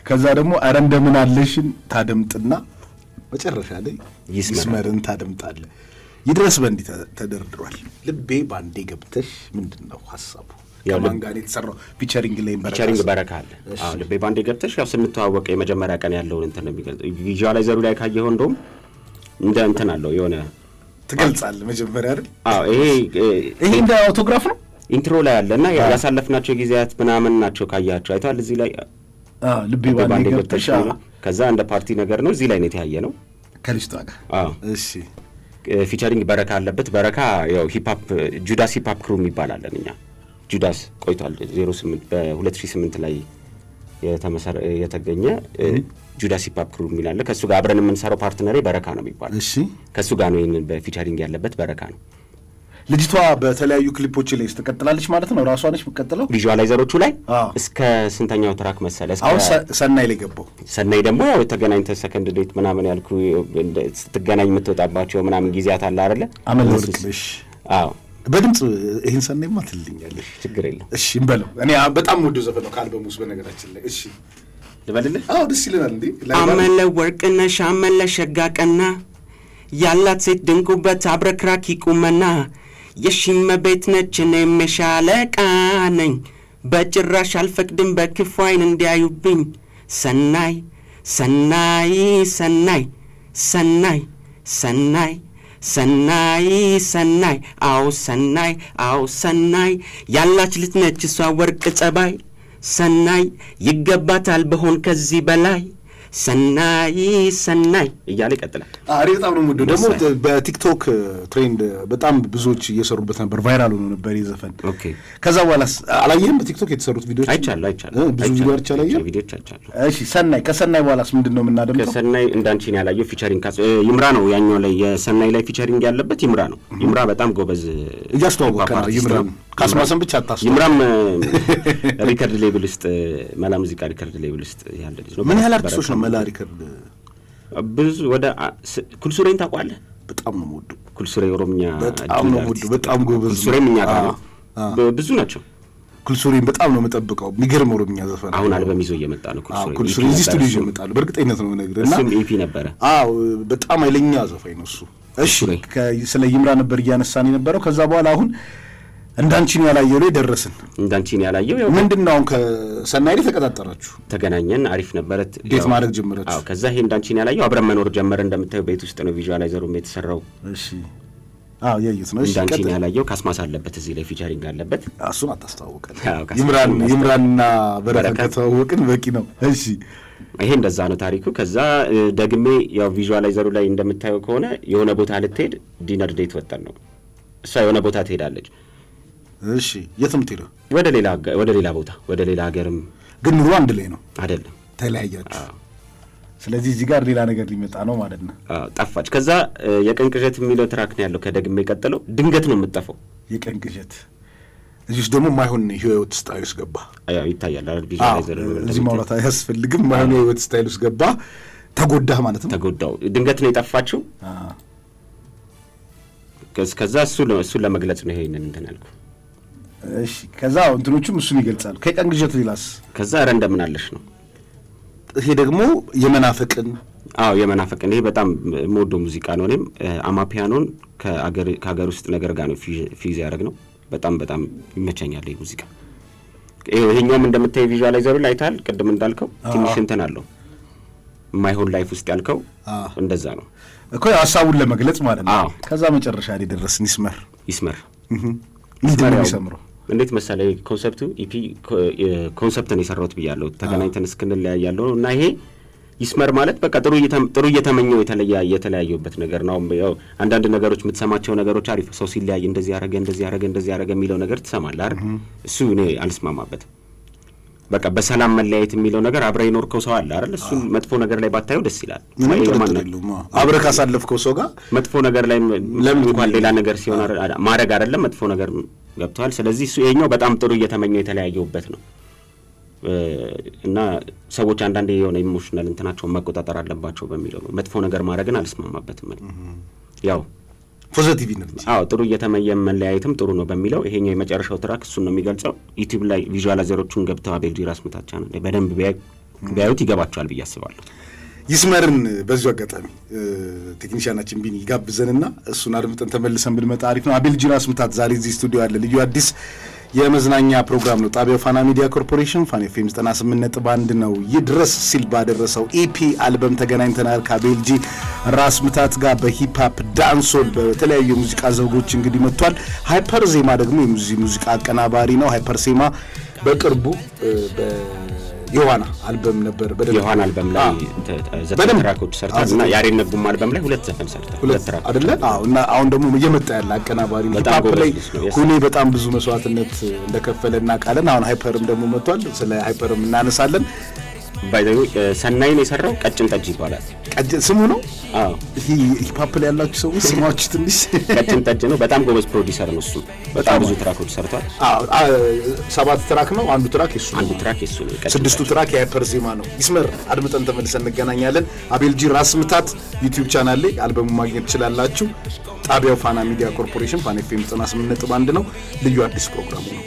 ከዛ ደግሞ አረ እንደምን አለሽን ታደምጥና መጨረሻ ላይ ይስመርን ታደምጣለ። ይድረስ በእንዲህ ተደርድሯል። ልቤ ባንዴ ገብተሽ ምንድነው ሐሳቡ? ከማን ጋር የተሰራው ፊቸሪንግ ላይ በረካ አለ። አዎ ልቤ ባንዴ ገብተሽ ያው ስንተዋወቅ የመጀመሪያ ቀን ያለውን እንትን ነው የሚገልጽ። ቪዥዋላይዘሩ ላይ ካየኸው እንደውም እንደ እንትን አለው የሆነ ትገልጻለህ መጀመሪያ አይደል? አዎ ይሄ እንደ አውቶግራፍ ነው ኢንትሮ ላይ አለና ያሳለፍናቸው ጊዜያት ምናምን ናቸው ካያቸው አይተዋል። እዚህ ላይ ልቤ ባንዴ ገብተሽ ከዛ እንደ ፓርቲ ነገር ነው። እዚህ ላይ ነው የተያየ ነው ከልጅቷ ጋር። እሺ ፊቸሪንግ በረካ አለበት። በረካ ያው ሂፕ ሆፕ ጁዳስ ሂፕ ሆፕ ክሩ ይባላል። እኛ ጁዳስ ቆይቷል 08 በ2008 ላይ የተገኘ ጁዳስ ሂፕ ሆፕ ክሩ የሚላለ ከሱ ጋር አብረን የምንሰራው ፓርትነሬ በረካ ነው የሚባለው። እሺ ከሱ ጋር ነው ይሄን በፊቸሪንግ ያለበት በረካ ነው። ልጅቷ በተለያዩ ክሊፖች ላይ ትቀጥላለች ማለት ነው። ራሷ ነች የምትቀጥለው ቪዥዋላይዘሮቹ ላይ እስከ ስንተኛው ትራክ መሰለ? አሁን ሰናይ ላይ ገባው። ሰናይ ደግሞ ያው ተገናኝተ ሰከንድ ዴት ምናምን ያልኩ ስትገናኝ የምትወጣባቸው ምናምን ጊዜያት አለ አይደለ? አመለወርቅልሽ በድምጽ ይሄን ሰናይማ ትልኛለሽ። ችግር የለም እሺ እንበለው። እኔ በጣም ወዶ ዘፈን ነው ከአልበሙ ውስጥ በነገራችን ላይ። እሺ ልበልልህ? ደስ ይለናል እንዴ። አመለወርቅነሽ አመለሸጋ ቀና ያላት ሴት ድንቁበት አብረክራኪ ቁመና የሺመቤት ነች እኔም የሻለቃ ነኝ በጭራሽ አልፈቅድም በክፉ ዓይን እንዲያዩብኝ ሰናይ ሰናይ ሰናይ ሰናይ ሰናይ ሰናይ ሰናይ አው ሰናይ ያላች ልትነች እሷ ወርቅ ጸባይ ሰናይ ይገባታል በሆን ከዚህ በላይ ሰናይ ሰናይ እያለ ይቀጥላል። በጣም ነው የምወደው። ደግሞ በቲክቶክ ትሬንድ በጣም ብዙዎች እየሰሩበት ነበር፣ ቫይራል ሆኖ ነበር የዘፈን። ኦኬ ከዛ በኋላ አላየህም? በቲክቶክ የተሰሩት ቪዲዮዎች አይቻለሁ። ብዙ ቪዲዮዎች አይቻለሁ። እሺ ሰናይ ከሰናይ በኋላስ ምንድነው የምናደምጠው? ከሰናይ እንዳንቺን ያላየው ፊቸሪንግ ይምራ ነው ያኛው ላይ የሰናይ ላይ ፊቸሪንግ ያለበት ይምራ ነው። ይምራ በጣም ጎበዝ እያስተዋወቀ ነው። ይምራ ካስማሰን ብቻ አታስተዋወቅ። ይምራም ሪከርድ ሌብል ውስጥ መላ ሙዚቃ ሪከርድ ሌብል ውስጥ ያለ ልጅ ነው። ምን ያህል አርቲስቶች ነው መላ ሪከርድ? ብዙ ወደ ኩልሱሬን ታውቀዋለህ? በጣም ነው የምወደው ኩልሱሬ ኦሮምኛ በጣም ነው የምወደው። በጣም ጎበዝ ኩልሱሬም እኛ ጋር ነው። ብዙ ናቸው። ኩልሱሬን በጣም ነው የምጠብቀው። የሚገርም ኦሮምኛ ዘፈን አሁን አልበም ይዞ እየመጣ ነው። ኩልሱሬ እዚህ ስቱዲዮ ይዞ ይመጣሉ። በእርግጠኝነት ነው የምነግርህ። እና እሱም ኢፒ ነበረ። በጣም ኃይለኛ ዘፋኝ ነው እሱ። እሺ ስለ ይምራ ነበር እያነሳን የነበረው። ከዛ በኋላ አሁን እንዳንቺን ያላየው ላይ ደረስን። እንዳንቺን ያላየው ያው ምንድነው? አሁን ከሰናይ ላይ ተቀጣጠራችሁ፣ ተገናኘን፣ አሪፍ ነበረት፣ ዴት ማድረግ ጀመራችሁ። ከዛ ይሄ እንዳንቺን ያላየው አብረን መኖር ጀመረ። እንደምታየው ቤት ውስጥ ነው ቪዥዋላይዘሩም የተሰራው። እሺ ያየሁት ነው። እንዳንቺን ያላየው ካስማስ አለበት፣ እዚህ ላይ ፊቸሪንግ አለበት። እሱን አታስተዋውቀን። ይምራንና በረከት ተዋወቅን፣ በቂ ነው። እሺ ይሄ እንደዛ ነው ታሪኩ። ከዛ ደግሜ ያው ቪዥዋላይዘሩ ላይ እንደምታየው ከሆነ የሆነ ቦታ ልትሄድ ዲነር ዴት ወጣን ነው። እሷ የሆነ ቦታ ትሄዳለች። እሺ የትም ትሄደው? ወደ ሌላ ቦታ ወደ ሌላ ሀገርም። ግን ኑሮ አንድ ላይ ነው አይደለም? ተለያያችሁ። ስለዚህ እዚህ ጋር ሌላ ነገር ሊመጣ ነው ማለት ነው። ጠፋች። ከዛ የቀን ቅዠት የሚለው ትራክ ነው ያለው። ከደግሜ የቀጠለው ድንገት ነው የምትጠፋው የቀን ቅዠት። እዚህ ውስጥ ደግሞ ማይሆን ህይወት ስታይል ውስጥ ገባ። ይታያል አይደል? ቪዥዋላይዘር እዚህ ማውራት አያስፈልግም። ማይሆን ህይወት ስታይል ውስጥ ገባ። ተጎዳህ ማለት ነው። ተጎዳው። ድንገት ነው የጠፋችው። ከዛ እሱን ለመግለጽ ነው ይሄንን እንትን ያልኩ። እሺ ከዛ እንትኖቹም እሱን ይገልጻሉ። ከቀን ግዠት ሌላስ? ከዛ ኧረ እንደምን አለሽ ነው። ይሄ ደግሞ የመናፈቅን የመናፈቅን ይሄ በጣም የምወደው ሙዚቃ ነው። እኔም አማፒያኖን ከሀገር ውስጥ ነገር ጋር ነው ፊዝ ያደረግ ነው። በጣም ይመቸኛል ይሄ ሙዚቃ። ይሄኛውም እንደምታየው ቪዥዋላይዘሩ ላይ አይተሃል። ቅድም እንዳልከው ትንሽ እንትን አለው ማይሆን ላይፍ ውስጥ ያልከው እንደዛ ነው እኮ ሀሳቡን ለመግለጽ ማለት ነው። ከዛ መጨረሻ ላይ ደረስን። ይስመር ምንድን ነው የሚሰምረው? እንዴት መሰለህ ኮንሰፕቱ ኢፒ ኮንሰፕትን የሰራሁት ብያለሁ። ተገናኝተን እስክንለያይ ያለው እና ይሄ ይስመር ማለት በቃ ጥሩ እየተመኘው የተለያየበት ነገር ነው። ያው አንዳንድ ነገሮች የምትሰማቸው ነገሮች አሪፍ ሰው ሲለያይ እንደዚህ ያረገ የሚለው ነገር ትሰማለህ አይደል? እሱ እኔ አልስማማበትም። በቃ በሰላም መለያየት የሚለው ነገር አብረህ የኖርከው ሰው አለ አይደል? እሱን መጥፎ ነገር ላይ ባታየው ደስ ይላል። አብረህ ካሳለፍከው ሰው ጋር መጥፎ ነገር ላይ እንኳን ሌላ ነገር ሲሆን ማድረግ አይደለም መጥፎ ነገር ገብቷል። ስለዚህ እሱ ይሄኛው በጣም ጥሩ እየተመኘው የተለያየውበት ነው። እና ሰዎች አንዳንዴ የሆነ ኢሞሽናል እንትናቸውን መቆጣጠር አለባቸው በሚለው ነው። መጥፎ ነገር ማድረግን አልስማማበትም። ያው ፖዚቲቭ ኢነርጂ ጥሩ እየተመየ መለያየትም ጥሩ ነው በሚለው ይሄኛው የመጨረሻው ትራክ እሱን ነው የሚገልጸው። ዩቲዩብ ላይ ቪዥዋላይዘሮቹን ገብተው አቤልጂ ራስ ምታት ቻናል ላይ በደንብ ቢያዩት ይገባቸዋል ብዬ አስባለሁ። ይስመርን በዚሁ አጋጣሚ ቴክኒሻናችን ቢኒ ይጋብዘንና እሱን አድምጠን ተመልሰን ብንመጣ አሪፍ ነው። አቤልጂ ራስ ምታት ዛሬ እዚህ ስቱዲዮ አለ። ልዩ አዲስ የመዝናኛ ፕሮግራም ነው። ጣቢያው ፋና ሚዲያ ኮርፖሬሽን ፋና ኤፍኤም 98.1 ነው። ይድረስ ሲል ባደረሰው ኢፒ አልበም ተገናኝተናል ከአቤልጂ ራስ ምታት ጋር በሂፕ ሆፕ ዳንሶል በተለያዩ የሙዚቃ ዘውጎች እንግዲህ መጥቷል። ሃይፐር ዜማ ደግሞ የሙዚቃ አቀናባሪ ነው። ሃይፐር ዜማ በቅርቡ ዮሐና አልበም ነበር ዮሐና አልበም ላይ ዘፈን ትራኮች ሰርቷል እና ያሬድ ነጉም አልበም ላይ ሁለት ዘፈን ሰርቷል። ሁለት ትራክ አይደለ? አዎ። እና አሁን ደግሞ እየመጣ ያለ አቀናባሪ ሂፕ ላይ ሁሌ በጣም ብዙ መስዋዕትነት እንደከፈለ እናውቃለን። አሁን ሃይፐርም ደግሞ መጥቷል። ስለ ሃይፐርም እናነሳለን። ባይዘው ሰናይን የሰራው ቀጭን ጠጅ ይባላል። ቀጭን ስሙ ነው። አዎ ሂፕ ሆፕ ላይ ያላችሁ ሰዎች ስማችሁ ትንሽ ቀጭን ጠጅ ነው። በጣም ጎበዝ ፕሮዲዩሰር ነው እሱ። በጣም ብዙ ትራኮች ሰርቷል። አዎ 7 ትራክ ነው። አንዱ ትራክ የሱ ነው። አንዱ ትራክ የሱ ነው። 6ቱ ትራክ የሃይፐር ዜማ ነው። ይስመር አድምጠን ተመልሰን እንገናኛለን። አቤልጂ ራስ ምታት ዩቲዩብ ቻናል ላይ አልበሙ ማግኘት ትችላላችሁ። ጣቢያው ፋና ሚዲያ ኮርፖሬሽን ፋና ኤፍኤም 98.1 ነው። ልዩ አዲስ ፕሮግራሙ ነው።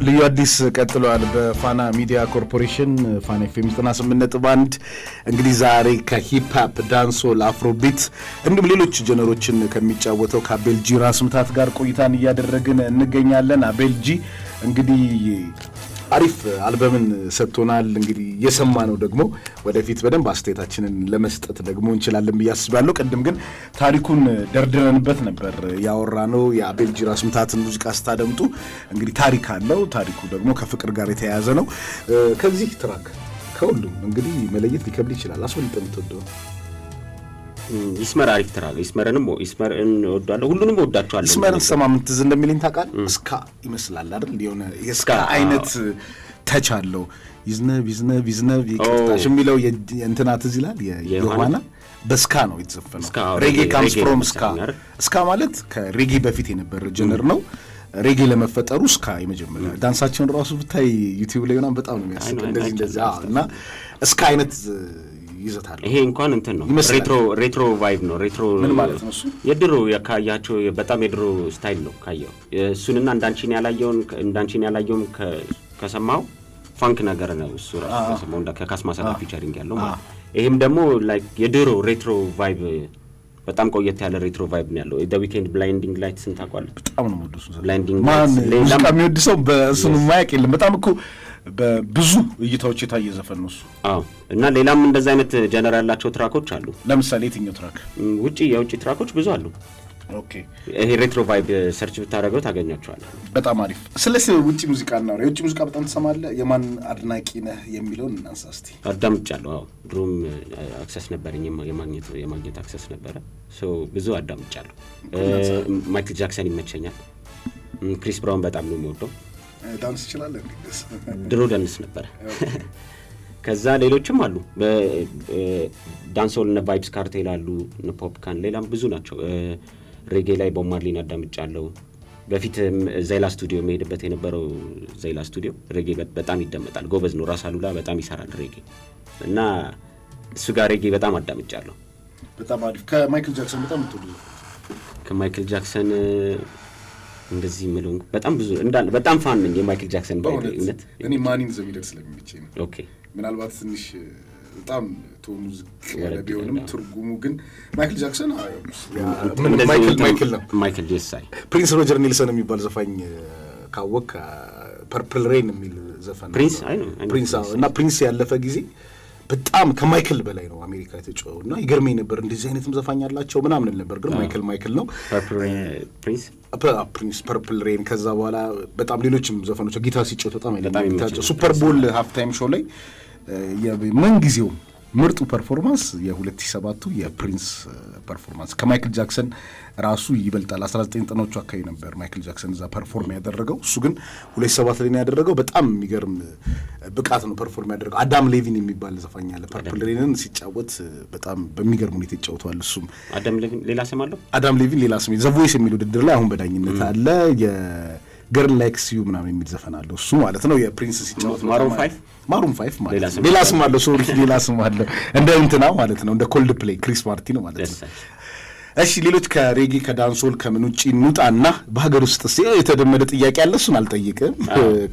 ልዩ አዲስ ቀጥሏል በፋና ሚዲያ ኮርፖሬሽን ፋና ኤፍኤም 98.1። እንግዲህ ዛሬ ከሂፕ ሆፕ ዳንሶል አፍሮቢት እንዲሁም ሌሎች ጀነሮችን ከሚጫወተው ከአቤልጂ ራስ ምታት ጋር ቆይታን እያደረግን እንገኛለን። አቤልጂ እንግዲህ አሪፍ አልበምን ሰጥቶናል። እንግዲህ የሰማ ነው ደግሞ ወደፊት በደንብ አስተያየታችንን ለመስጠት ደግሞ እንችላለን ብዬ አስባለሁ። ቀደም ግን ታሪኩን ደርድረንበት ነበር ያወራነው። የአቤልጂ ራስ ምታትን ሙዚቃ ስታደምጡ እንግዲህ ታሪክ አለው። ታሪኩ ደግሞ ከፍቅር ጋር የተያያዘ ነው። ከዚህ ትራክ ከሁሉም እንግዲህ መለየት ሊከብድ ይችላል። አስወልጠን የምትወደው ይስመር አሪፍ ትራክ። ይስመርን እወዳለሁ። ሁሉንም እወዳቸዋለሁ። ይስመርን ሰማ ምን ትዝ እንደሚለኝ ታውቃለህ? እስካ ይመስላል አይደል? የሆነ የእስካ አይነት ተች አለው። ይዝነብ ይቅርታሽ የሚለው የእንትና ትዝ ይላል። የዮሐና በስካ ነው የተዘፈነው። ሬጌ ካምስ ፍሮም ስካ። ስካ ማለት ከሬጌ በፊት የነበረ ጀነር ነው። ሬጌ ለመፈጠሩ ስካ የመጀመሪያ ዳንሳቸውን ራሱ ብታይ ዩቲዩብ ላይ ምናምን በጣም ነው የሚያስቅ። እንደዚህ እና እስካ አይነት ይዘታል። ይሄ እንኳን እንትን ነው ሬትሮ ቫይብ ነው። ሬትሮ ምን ማለት ነው? እሱ የድሮ ያካያቸው በጣም የድሮ ስታይል ነው ካየው። እሱንና እንዳንቺን ያላየውም ከሰማው ፋንክ ነገር ነው እሱ ራሱ ከሰማው ከካስማሳ ጋር ፊቸሪንግ ያለው ማለት። ይሄም ደግሞ ላይክ የድሮ ሬትሮ ቫይብ በጣም ቆየት ያለ ሬትሮ ቫይብ ነው ያለው። ዘ ዊኬንድ ብላይንዲንግ ላይት ስንታቋል በጣም ነው ወደሱ ብላይንዲንግ ሌላ የሚወድ ሰው በእሱን ማያውቅ የለም። በጣም እኮ በብዙ እይታዎች የታየ ዘፈን ነው እሱ። አዎ። እና ሌላም እንደዛ አይነት ጀነር ያላቸው ትራኮች አሉ። ለምሳሌ የትኛው ትራክ? የውጭ ትራኮች ብዙ አሉ። ኦኬ። ይሄ ሬትሮ ቫይብ ሰርች ብታደርገው ታገኛቸዋለህ። በጣም አሪፍ። ስለዚህ ውጭ ሙዚቃ እናውራ። የውጭ ሙዚቃ በጣም ትሰማለህ? የማን አድናቂ ነህ የሚለውን እናንሳ እስቲ። አዳምጫለሁ። አዎ ድሮም አክሰስ ነበረኝ፣ የማግኘት አክሰስ ነበረ። ብዙ አዳምጫለሁ። ማይክል ጃክሰን ይመቸኛል። ክሪስ ብራውን በጣም ነው የምወደው። ዳንስ ይችላል እንዴ? ድሮ ዳንስ ነበር። ከዛ ሌሎችም አሉ በዳንሶል እነ ቫይብስ ካርቴል አሉ፣ እነ ፖፕካን፣ ሌላም ብዙ ናቸው። ሬጌ ላይ ቦብ ማርሊን አዳምጫለሁ። በፊት ዘይላ ስቱዲዮ የሚሄድበት የነበረው ዘይላ ስቱዲዮ ሬጌ በጣም ይደመጣል። ጎበዝ ነው። ራስ አሉላ በጣም ይሰራል ሬጌ እና እሱ ጋር ሬጌ በጣም አዳምጫለሁ። በጣም አሪፍ። ከማይክል ጃክሰን በጣም ትወዱ? ከማይክል ጃክሰን እንደዚህ ምለው በጣም ብዙ እንዳለ በጣም ፋን ነኝ የማይክል ጃክሰን ባይነት። እኔ ማኒን ዘሚደር ስለሚመቸኝ ነው። ኦኬ። ምናልባት ትንሽ በጣም ሙዚቃ ያለ ቢሆንም ትርጉሙ ግን ማይክል ጃክሰን ማይክል ነው። ማይክል ጄሳይ ፕሪንስ ሮጀር ኒልሰን የሚባል ዘፋኝ ካወቅ ፐርፕል ሬን የሚል ዘፈን ፕሪንስ እና ፕሪንስ ያለፈ ጊዜ በጣም ከማይክል በላይ ነው አሜሪካ የተጫወተው እና ይገርመኝ ነበር እንደዚህ አይነትም ዘፋኝ አላቸው ምናምን ነበር። ግን ማይክል ነው ፕሪንስ ፐርፕል ሬን። ከዛ በኋላ በጣም ሌሎችም ዘፈኖች ጊታር ሲጫወት በጣም አይለኛቸው። ሱፐር ቦል ሃፍ ታይም ሾው ላይ የምን ጊዜው ምርጡ ፐርፎርማንስ የ2007ቱ የፕሪንስ ፐርፎርማንስ ከማይክል ጃክሰን ራሱ ይበልጣል። 1990ዎቹ አካባቢ ነበር ማይክል ጃክሰን እዛ ፐርፎርም ያደረገው። እሱ ግን 2007 ላይ ነው ያደረገው። በጣም የሚገርም ብቃት ነው ፐርፎርም ያደረገው። አዳም ሌቪን የሚባል ዘፋኝ አለ ፐርፕል ሬንን ሲጫወት በጣም በሚገርም ሁኔታ ይጫወተዋል። እሱም አዳም ሌቪን ሌላ ስም አለው። አዳም ሌቪን ሌላ ስም ዘ ቮይስ የሚል ውድድር ላይ አሁን በዳኝነት አለ። ገርል ላይክስ ዩ ምናምን የሚል ዘፈን አለው እሱ ማለት ነው። የፕሪንስ ሲጫወት ማሩን 5 ማለት ሌላ ስም አለው። ሶሪ ሌላ ስም አለው እንደ እንትና ማለት ነው እንደ ኮልድ ፕሌይ ክሪስ ማርቲን ማለት ነው። እሺ ሌሎች ከሬጌ ከዳንሶል ከምን ውጪ እንውጣና በሀገር ውስጥ የተደመደ ጥያቄ አለ። እሱን አልጠይቅም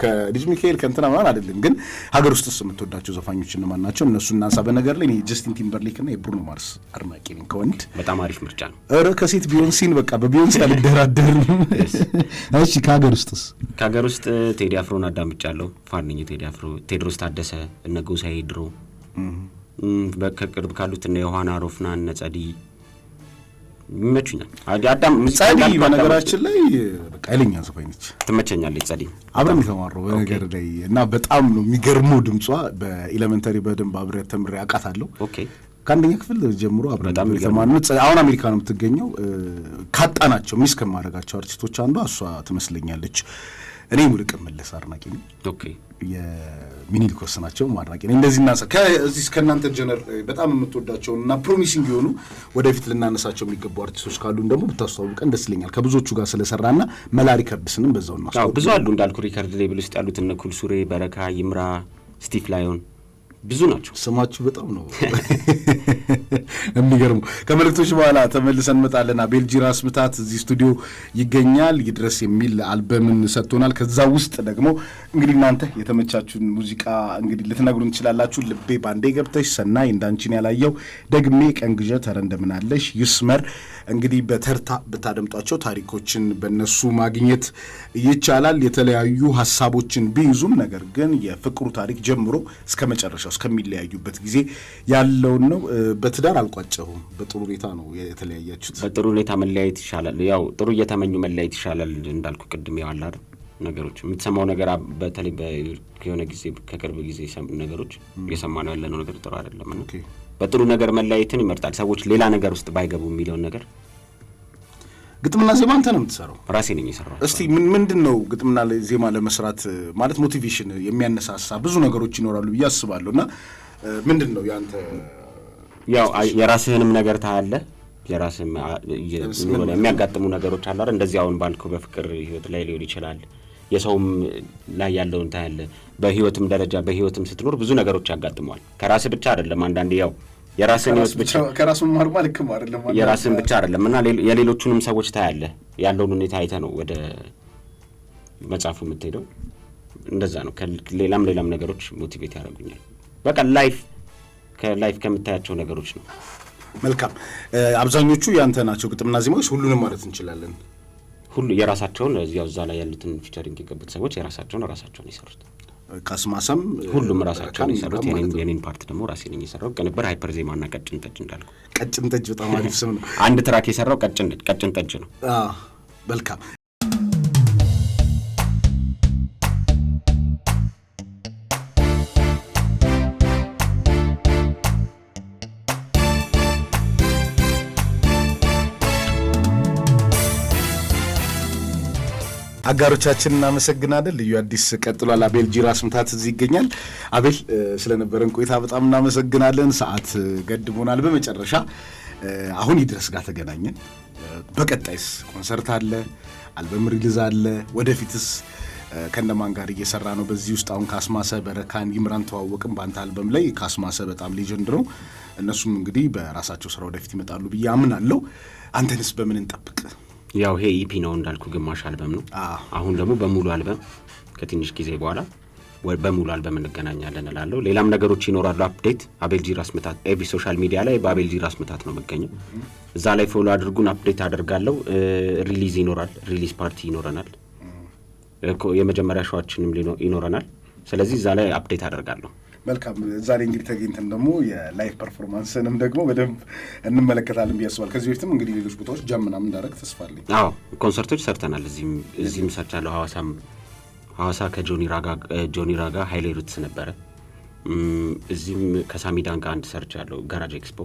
ከልጅ ሚካኤል ከእንትና ምናምን አይደለም። ግን ሀገር ውስጥ የምትወዳቸው ዘፋኞች እነማን ናቸው? እነሱ እናንሳ። በነገር ላይ እኔ ጀስቲን ቲምበርሌክ እና የብሩኖ ማርስ አድናቂ ነኝ። ከወንድ በጣም አሪፍ ምርጫ ነው። ኧረ ከሴት ቢዮንሲን በቃ በቢዮንሲ አልደራደርም። እሺ ከሀገር ውስጥስ? ከሀገር ውስጥ ቴዲ አፍሮን አዳምጫለሁ። ፋን ነኝ ቴዲ አፍሮ፣ ቴድሮስ ታደሰ፣ እነ ጎሳዬ ድሮ፣ ከቅርብ ካሉት እነ ዮሐና ሮፍና፣ እነ ጸዲ ይመቹኛል። ጸዲ በነገራችን ላይ በቃ ኃይለኛ ዘፋኝ ነች። ትመቸኛለች ጸዲ። አብረን የተማረው በነገር ላይ እና በጣም ነው የሚገርመው ድምጿ። በኤሌመንተሪ በደንብ አብሬያት ተምሬ አውቃታለሁ። ኦኬ ከአንደኛ ክፍል ጀምሮ አብረን የተማርነው። አሁን አሜሪካ ነው የምትገኘው። ካጣናቸው ሚስ ከማድረጋቸው አርቲስቶች አንዷ እሷ ትመስለኛለች። እኔ ሙሉቀን መለሰ አድናቂ ነኝ። ኦኬ የሚኒሊክ ወስናቸው አድናቂ ነኝ። እንደዚህ እናንሳ። ከዚህ ከእናንተ ጀነር በጣም የምትወዳቸው እና ፕሮሚሲንግ የሆኑ ወደፊት ልናነሳቸው የሚገቡ አርቲስቶች ካሉን ደግሞ ብታስተዋውቀን ደስ ይለኛል። ከብዙዎቹ ጋር ስለሰራና መላ ሪከርድስንም በዛው እናስተዋውቅ። ብዙ አሉ እንዳልኩ ሪከርድ ሌብል ውስጥ ያሉት እነ ኩል ሱሬ፣ በረካ ይምራ፣ ስቲቭ ላዮን ብዙ ናቸው። ስማችሁ በጣም ነው የሚገርመው። ከመልእክቶች በኋላ ተመልሰን እንመጣለን። አቤል ጂራስ ምታት እዚህ ስቱዲዮ ይገኛል። ይድረስ የሚል አልበምን ሰጥቶናል። ከዛ ውስጥ ደግሞ እንግዲህ እናንተ የተመቻችሁን ሙዚቃ እንግዲህ ልትነግሩን ትችላላችሁ። ልቤ ባንዴ ገብተሽ፣ ሰናይ እንዳንቺን ያላየው፣ ደግሜ ቀንግዠ፣ ተረ እንደምናለሽ፣ ይስመር እንግዲህ በተርታ ብታደምጧቸው ታሪኮችን በእነሱ ማግኘት ይቻላል። የተለያዩ ሀሳቦችን ቢይዙም ነገር ግን የፍቅሩ ታሪክ ጀምሮ እስከ መጨረሻው እስከሚለያዩበት ጊዜ ያለውን ነው። በትዳር አልቋጨሁም። በጥሩ ሁኔታ ነው የተለያያችሁት። በጥሩ ሁኔታ መለያየት ይሻላል። ያው ጥሩ እየተመኙ መለያየት ይሻላል እንዳልኩ ቅድም ያው አለ አይደል ነገሮች የምትሰማው ነገር በተለይ ከሆነ ጊዜ ከቅርብ ጊዜ ነገሮች እየሰማነው ያለነው ነገር ጥሩ አይደለም እና በጥሩ ነገር መለያየትን ይመርጣል። ሰዎች ሌላ ነገር ውስጥ ባይገቡ የሚለውን ነገር ግጥምና ዜማ አንተ ነው የምትሰራው? ራሴ ነኝ የሰራው። እስቲ ምንድን ነው ግጥምና ዜማ ለመስራት ማለት ሞቲቬሽን የሚያነሳሳ ብዙ ነገሮች ይኖራሉ ብዬ አስባለሁ እና ምንድን ነው ያንተ? ያው የራስህንም ነገር ታያለህ። የራስህም የሚያጋጥሙ ነገሮች አሉ አይደል? እንደዚህ አሁን ባልከው በፍቅር ህይወት ላይ ሊሆን ይችላል። የሰውም ላይ ያለውን ታያለህ። በህይወትም ደረጃ በህይወትም ስትኖር ብዙ ነገሮች ያጋጥመዋል። ከራስህ ብቻ አይደለም። አንዳንዴ ያው የራስህን ህይወት ብቻ ከራስህ ማርማ ልክም አይደለም። የራስህን ብቻ አይደለም እና የሌሎቹንም ሰዎች ታያለህ። ያለውን ሁኔታ አይተህ ነው ወደ መጽሐፉ የምትሄደው። እንደዛ ነው። ሌላም ነገሮች ሞቲቬት ያደርጉኛል። በቃ ከላይፍ ከምታያቸው ነገሮች ነው። መልካም። አብዛኞቹ ያንተ ናቸው ግጥምና ዜማዎች? ሁሉንም ማለት እንችላለን? ሁሉ የራሳቸውን እዛ ላይ ያሉትን ፊቸሪንግ የገቡት ሰዎች ራሳቸውን የሰሩት። ካስማሰም ሁሉም ራሳቸውን የሰሩት። የኔን ፓርት ደግሞ ራሴ ነኝ የሰራው። ቅንብር ሃይፐር ዜማና ቀጭን ጠጅ እንዳልኩ። ቀጭን ጠጅ በጣም አሪፍ ስም ነው። አንድ ትራክ የሰራው ቀጭን ጠጅ ነው። መልካም። አጋሮቻችን እናመሰግናለን። ልዩ አዲስ ቀጥሏል። አቤል ጂራስ ምታት እዚህ ይገኛል። አቤል ስለነበረን ቆይታ በጣም እናመሰግናለን። ሰዓት ገድቦናል። በመጨረሻ አሁን ይድረስ ጋር ተገናኘን። በቀጣይስ ኮንሰርት አለ፣ አልበም ሪሊዝ አለ። ወደፊትስ ከነማን ጋር እየሰራ ነው? በዚህ ውስጥ አሁን ካስማሰ፣ በረካን፣ ይምራን ተዋወቅም። በአንተ አልበም ላይ ካስማሰ በጣም ሌጀንድ ነው። እነሱም እንግዲህ በራሳቸው ስራ ወደፊት ይመጣሉ ብዬ አምናለሁ። አንተንስ በምን እንጠብቅ? ያው ይሄ ኢፒ ነው እንዳልኩ ግማሽ አልበም ነው። አሁን ደግሞ በሙሉ አልበም ከትንሽ ጊዜ በኋላ በሙሉ አልበም እንገናኛለን እላለሁ። ሌላም ነገሮች ይኖራሉ። አፕዴት አቤል ጂራስ ምታት ኤቭሪ ሶሻል ሚዲያ ላይ በአቤል ጂራስ ምታት ነው መገኘው። እዛ ላይ ፎሎ አድርጉን። አፕዴት አደርጋለሁ። ሪሊዝ ይኖራል። ሪሊዝ ፓርቲ ይኖረናል። የመጀመሪያ ሾዋችንም ይኖረናል። ስለዚህ እዛ ላይ አፕዴት አደርጋለሁ። መልካም ዛሬ እንግዲህ ተገኝተን ደግሞ የላይቭ ፐርፎርማንስንም ደግሞ በደንብ እንመለከታለን ብዬ አስባለሁ። ከዚህ በፊትም እንግዲህ ሌሎች ቦታዎች ጃም ምናምን እንዳደረግ ተስፋ አለኝ። አዎ ኮንሰርቶች ሰርተናል። እዚህም ሰርቻለሁ። ሐዋሳ ከጆኒ ራጋ ሃይሌ ሩትስ ነበረ። እዚህም ከሳሚዳን ጋር አንድ ሰርቻለሁ ጋራጅ ኤክስፖ።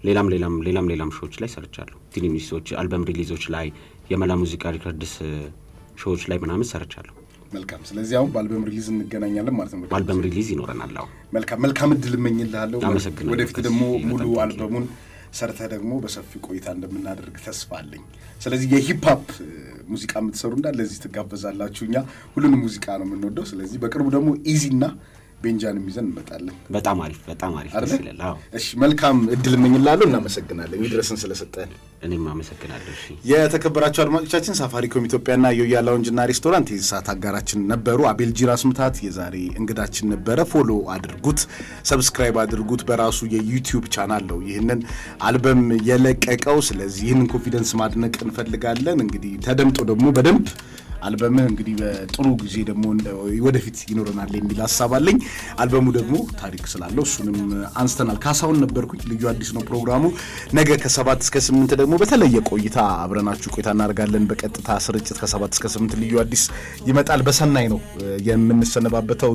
ሌላም ሾዎች ላይ ሰርቻለሁ። ትንንሽ ሾዎች፣ አልበም ሪሊዞች ላይ፣ የመላ ሙዚቃ ሪከርድስ ሾዎች ላይ ምናምን ሰርቻለሁ። መልካም። ስለዚህ አሁን በአልበም ሪሊዝ እንገናኛለን ማለት ነው። በአልበም ሪሊዝ ይኖረናል። አዎ መልካም እድል እመኝልሃለሁ። አመሰግናለሁ። ወደፊት ደግሞ ሙሉ አልበሙን ሰርተህ ደግሞ በሰፊ ቆይታ እንደምናደርግ ተስፋ አለኝ። ስለዚህ የሂፕሆፕ ሙዚቃ የምትሰሩ እንዳለ እዚህ ትጋበዛላችሁ። እኛ ሁሉንም ሙዚቃ ነው የምንወደው። ስለዚህ በቅርቡ ደግሞ ኢዚና ቤንጃንም ይዘን እንመጣለን። በጣም አሪፍ ደስ ይላል። አዎ እሺ፣ መልካም እድል እመኝልሃለሁ። እናመሰግናለን ይድረስን ስለሰጠን። እኔም አመሰግናለሁ። እሺ የተከበራችሁ አድማጮቻችን ሳፋሪኮም ኢትዮጵያና ዮያ ላውንጅና ሬስቶራንት የዚህ ሰዓት አጋራችን ነበሩ። አቤል ጂራስ ምታት የዛሬ እንግዳችን ነበረ። ፎሎ አድርጉት፣ ሰብስክራይብ አድርጉት። በራሱ የዩቲዩብ ቻናል ነው ይህንን አልበም የለቀቀው። ስለዚህ ይህንን ኮንፊደንስ ማድነቅ እንፈልጋለን። እንግዲህ ተደምጦ ደግሞ በደንብ አልበምህ እንግዲህ በጥሩ ጊዜ ደግሞ ወደፊት ይኖረናል የሚል ሀሳብ አለኝ። አልበሙ ደግሞ ታሪክ ስላለው እሱንም አንስተናል። ካሳሁን ነበርኩኝ። ልዩ አዲስ ነው ፕሮግራሙ። ነገ ከ7 እስከ 8 ደግሞ በተለየ ቆይታ አብረናችሁ ቆይታ እናደርጋለን። በቀጥታ ስርጭት ከ7 እስከ 8 ልዩ አዲስ ይመጣል። በሰናይ ነው የምንሰነባበተው።